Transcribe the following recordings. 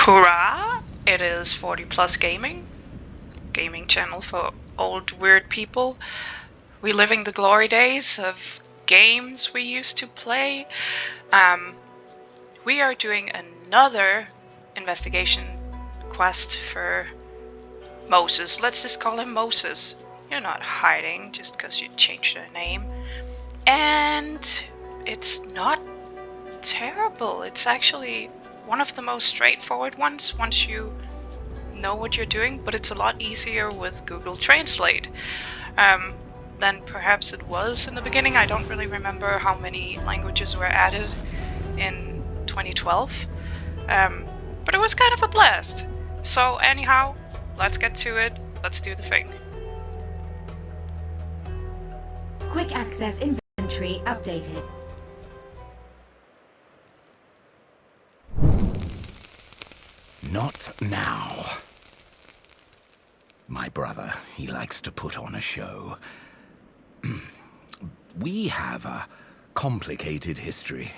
Hurrah! It is 40 Plus Gaming channel for old weird people, reliving the glory days of games we used to play. We are doing another investigation quest for Moses. Let's just call him Moses. You're not hiding just because you changed your name. And it's not terrible. It's actually one of the most straightforward ones once you know what you're doing, but it's a lot easier with Google Translate than perhaps it was in the beginning. I don't really remember how many languages were added in 2012, but it was kind of a blast. So anyhow, let's get to it. Let's do the thing. Quick access inventory updated. Not now. My brother, he likes to put on a show. We have a complicated history,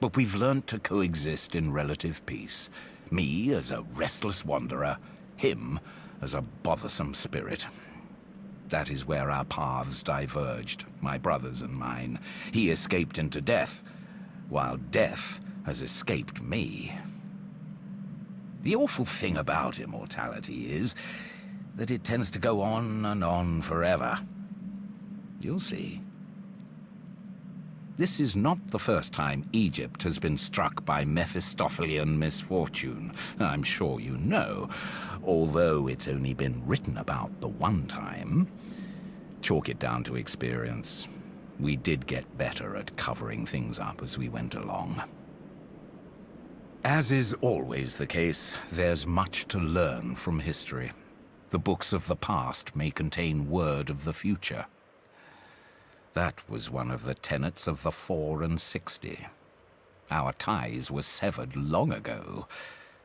but we've learned to coexist in relative peace. Me as a restless wanderer, him as a bothersome spirit. That is where our paths diverged, my brother's and mine. He escaped into death, while death has escaped me. The awful thing about immortality is that it tends to go on and on forever. You'll see. This is not the first time Egypt has been struck by Mephistophelian misfortune, I'm sure you know, although it's only been written about the one time. Chalk it down to experience. We did get better at covering things up as we went along. As is always the case, there's much to learn from history. The books of the past may contain word of the future. That was one of the tenets of the 4 and 60. Our ties were severed long ago,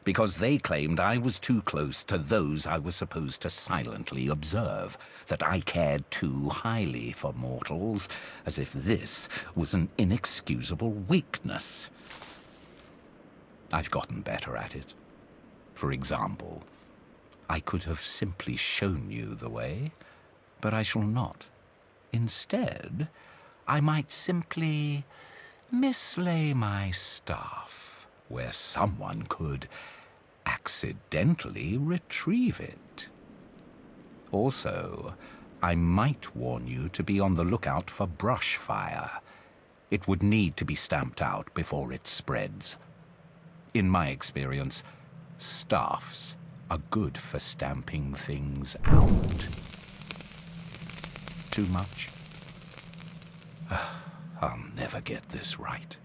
because they claimed I was too close to those I was supposed to silently observe, that I cared too highly for mortals, as if this was an inexcusable weakness. I've gotten better at it. For example, I could have simply shown you the way, but I shall not. Instead, I might simply mislay my staff where someone could accidentally retrieve it. Also, I might warn you to be on the lookout for brush fire. It would need to be stamped out before it spreads. In my experience, staffs are good for stamping things out. Too much? I'll never get this right.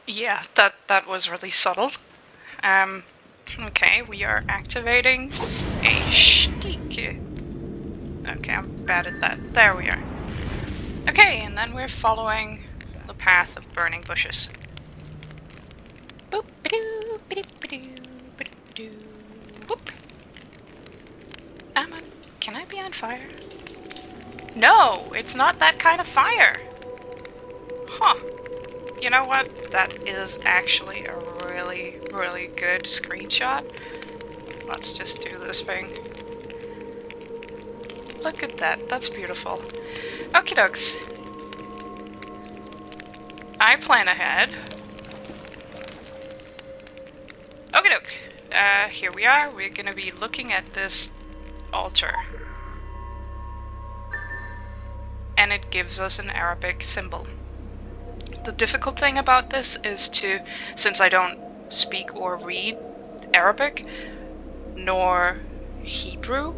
Yeah, that was really subtle. Okay, we are activating a shtick. Okay, I'm bad at that. There we are. Okay, and then we're following the path of burning bushes. Boop, ba-doo, ba-doo, ba-doo, ba-doo, whoop. Can I be on fire? No, it's not that kind of fire. Huh. You know what? That is actually a really, really good screenshot. Let's just do this thing. Look at that. That's beautiful. Okie dokes. I plan ahead. Okie doke. Here we are. We're gonna be looking at this altar. And it gives us an Arabic symbol. The difficult thing about this is since I don't speak or read Arabic, nor Hebrew,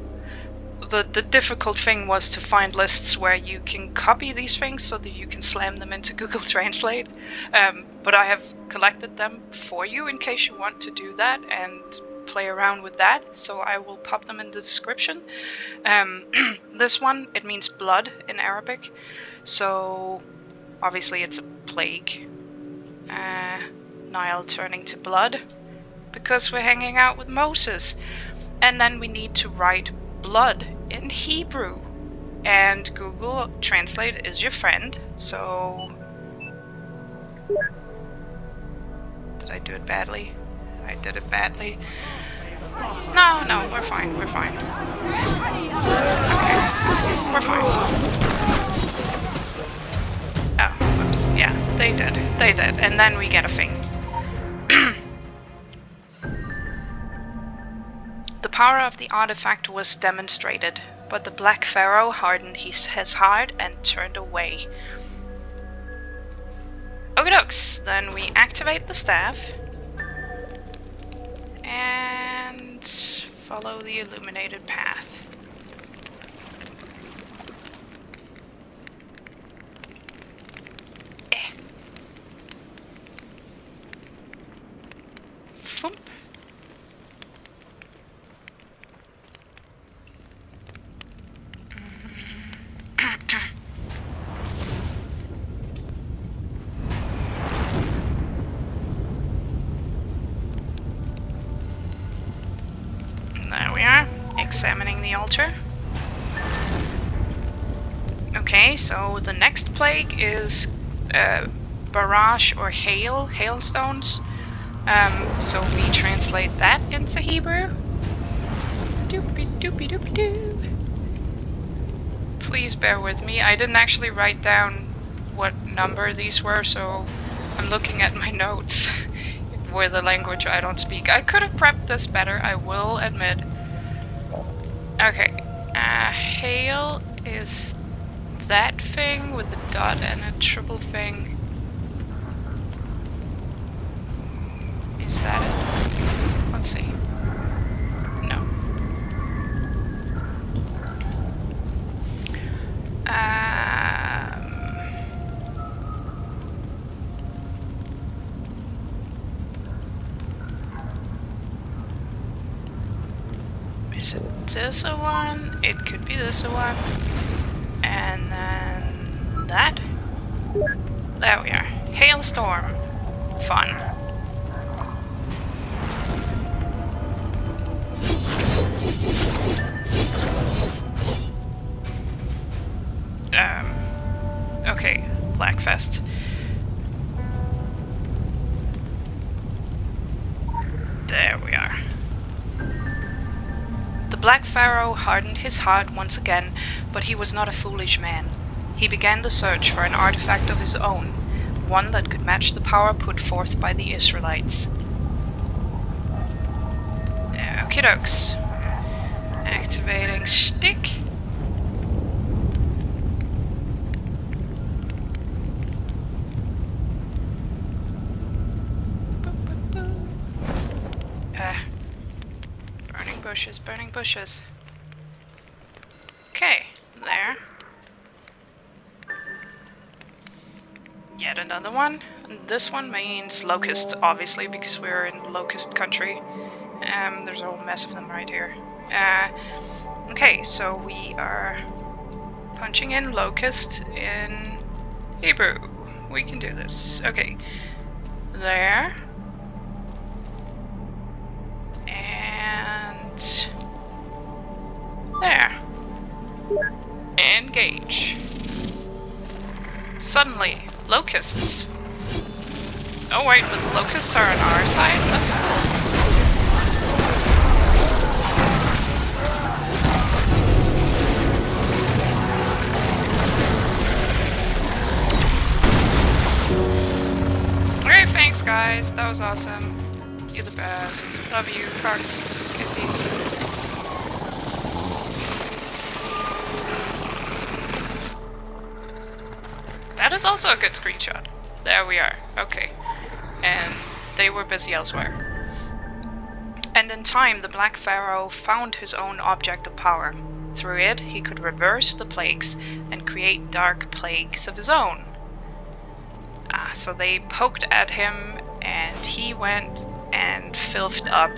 the difficult thing was to find lists where you can copy these things so that you can slam them into Google Translate. But I have collected them for you in case you want to do that and play around with that. So I will pop them in the description. This one, it means blood in Arabic. So obviously it's a plague. Nile turning to blood because we're hanging out with Moses. And then we need to write blood in Hebrew. and Google Translate is your friend, so... Did I do it badly? I did it badly. No, no, we're fine, we're fine. Okay, we're fine. Oh, whoops, yeah, they did, and then we get a thing. The power of the artifact was demonstrated, but the Black Pharaoh hardened his heart and turned away. Okie dokes, then we activate the staff and follow the illuminated path. Thump. There we are, examining the altar. Okay, so the next plague is barrage or hailstones. So we translate that into Hebrew. Doopy doopy doopy doo. Please bear with me. I didn't actually write down what number these were, so I'm looking at my notes with a language I don't speak. I could have prepped this better, I will admit. Okay, hail is that thing with the dot and a triple thing. Is that it? Let's see. No. Is it this a one? It could be this a one. And then that. There we are. Hailstorm. Fun. Okay, Blackfest. There we are. The Black Pharaoh hardened his heart once again, but he was not a foolish man. He began the search for an artifact of his own, one that could match the power put forth by the Israelites. Okie dokes. Activating stick. Burning bushes. Okay, there. Yet another one. This one means Locust, obviously, because we're in Locust country. There's a whole mess of them right here. Okay, so we are punching in Locust in Hebrew. We can do this. Okay. There. And there. Engage. Suddenly, locusts. Oh wait, but the locusts are on our side? That's cool. Okay, thanks guys. That was awesome. You're the best. Love you, hugs, kissies. That is also a good screenshot. There we are. Okay. And they were busy elsewhere. And in time, the Black Pharaoh found his own object of power. Through it, he could reverse the plagues and create dark plagues of his own. So they poked at him, and he went and filthed up.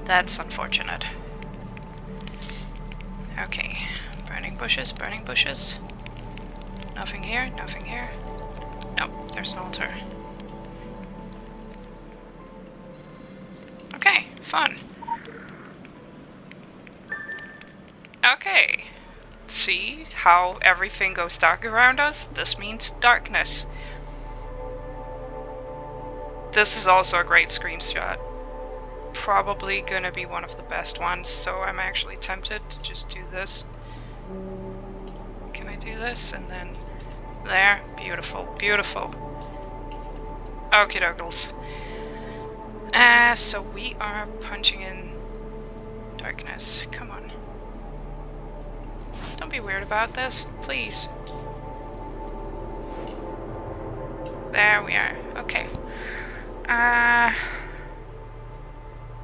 That's unfortunate. Okay. Burning bushes, burning bushes. Nothing here, nothing here. Nope, there's an altar. Okay, fun. Okay, See how everything goes dark around us? This means darkness. This is also a great screenshot. Probably gonna be one of the best ones, so I'm actually tempted to just do this. Can I do this? And then there. Beautiful, beautiful. Okie dokes. So we are punching in darkness. Come on. Don't be weird about this, please. There we are. Okay.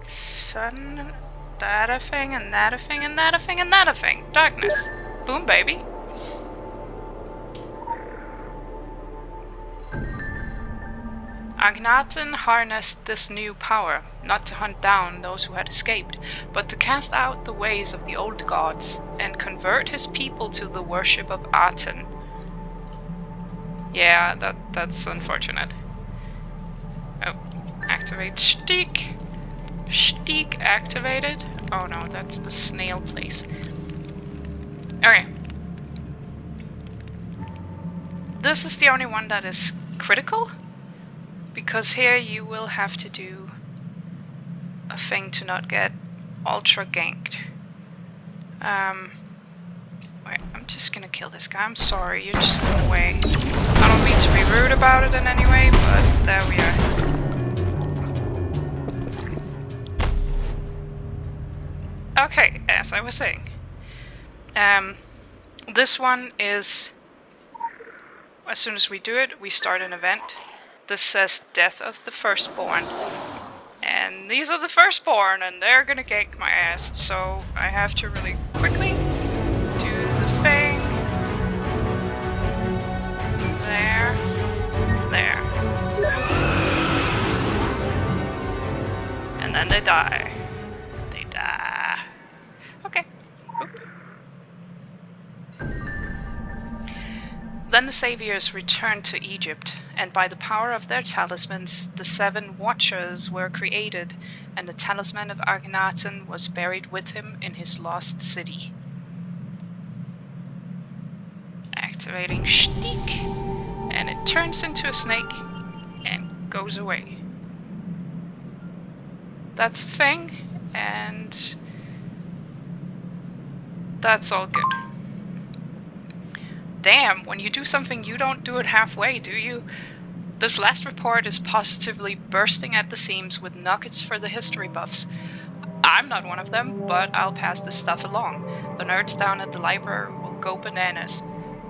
Sun, that a thing, and that a thing, and that a thing, and that a thing. Darkness. Boom, baby. Akhenaten harnessed this new power, not to hunt down those who had escaped, but to cast out the ways of the old gods, and convert his people to the worship of Aten. Yeah, that's unfortunate. Oh, activate Shtick. Shtick activated. Oh no, that's the snail place. Okay. This is the only one that is critical, because here you will have to do a thing to not get ultra ganked. Wait, I'm just gonna kill this guy. I'm sorry, you're just in the way. I don't mean to be rude about it in any way, but there we are. Okay, as I was saying. This one is, as soon as we do it, we start an event. This says death of the firstborn. And these are the firstborn, and they're gonna gank my ass. So I have to really quickly do the thing. There. There. And then they die. They die. Okay. Oop. Then the saviors returned to Egypt, and by the power of their talismans, the 7 Watchers were created, and the talisman of Akhenaten was buried with him in his lost city. Activating Shtick, and it turns into a snake and goes away. That's a thing, and that's all good. Damn, when you do something, you don't do it halfway, do you? This last report is positively bursting at the seams with nuggets for the history buffs. I'm not one of them, but I'll pass this stuff along. The nerds down at the library will go bananas.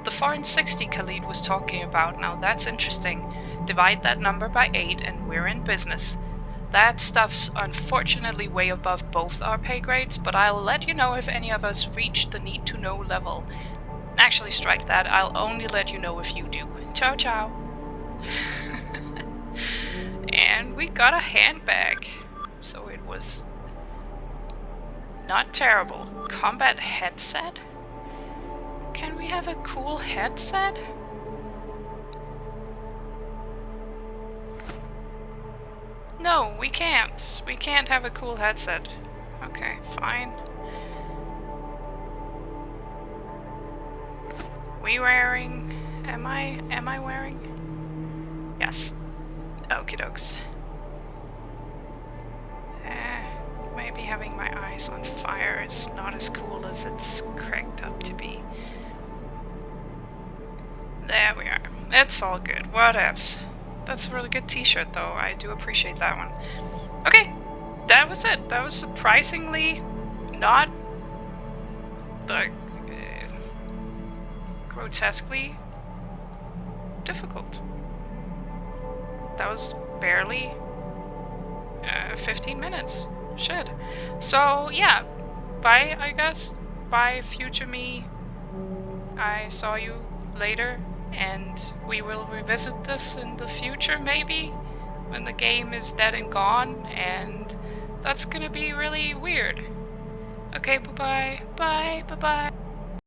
The 460 Khalid was talking about, now that's interesting. Divide that number by 8 and we're in business. That stuff's unfortunately way above both our pay grades, but I'll let you know if any of us reach the need-to-know level. Actually, strike that. I'll only let you know if you do. Ciao, ciao. And we got a handbag. So it was not terrible. Combat headset? Can we have a cool headset? No, we can't. We can't have a cool headset. Okay, fine. We wearing? Am I wearing? Yes. Okie dokes. Maybe having my eyes on fire is not as cool as it's cracked up to be. There we are. It's all good. Whatevs. That's a really good t-shirt though. I do appreciate that one. Okay. That was it. That was surprisingly not like grotesquely difficult. That was barely 15 minutes. Shit. So yeah, bye I guess. Bye future me. I saw you later, and we will revisit this in the future maybe, when the game is dead and gone, and that's gonna be really weird. Okay, bye bye. Bye bye bye.